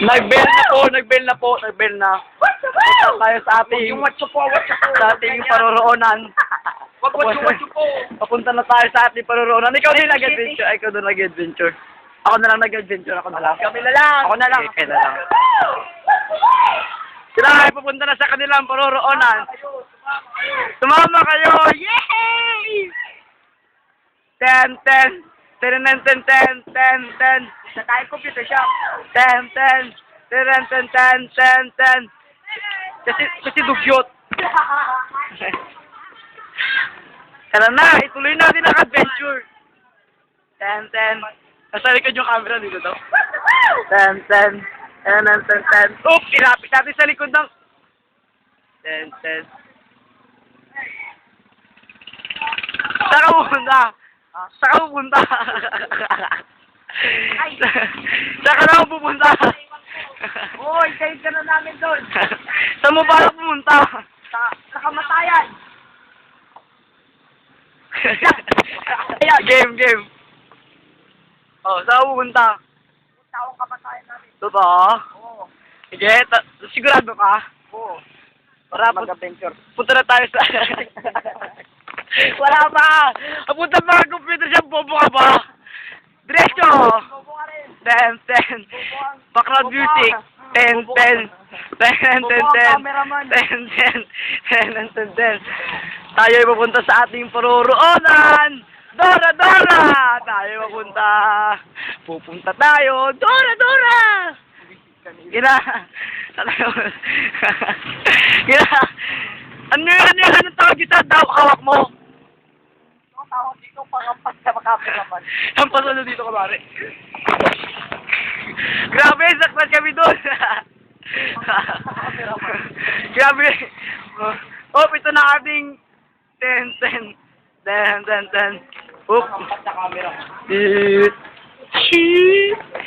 Nag-bell na. Punta tayo sa ating, sa ating paroroonan. Papunta na tayo sa ating paroroonan. Ikaw din nag-adventure. Ikaw din nag-adventure. Ako na lang nag-adventure. Ako na lang. Kami na lang. Ako na lang. Okay, na lang. Sila ay pupunta na sa kanilang paroroonan. Sumama kayo! Yay! 10. Sa tayo computer shop. 10. Kasi dugyot. Tara na, ituloy natin ang adventure. 10. Nasa likod yung camera dito daw. 10. Oop, ilapit natin sa likod ng 10. Saan ka pupunta? Saan ka pupunta? Saan ka na pupunta? Uy, kayo ka na namin doon. Saan mo ba pumunta? Sa kamatayan. Game. Oh, saan ka pupunta? Taong kamatayan namin. Totoo? Oo. Sige, sigurado ka? Oo. Para Mag-adventure. punta na tayo sa... Wala pa! Punta pa ang computer siya, bobo ka ba? Diretso! Bobo ka rin. 10. Background music. 10. Cameraman. 10. Tayo ay pupunta sa ating paroroonan. Dora! Tayo pupunta. Pupunta tayo. Dora! Gina. Anong tawag kita? Hawak mo. Ang tawag dito pangampas sa cameraman. Ang pasalo dito, kamari. Grabe, saktan kami doon. Grabe. Oh, ito na ating 10. Oop. Pangampas sa camera. Cheese.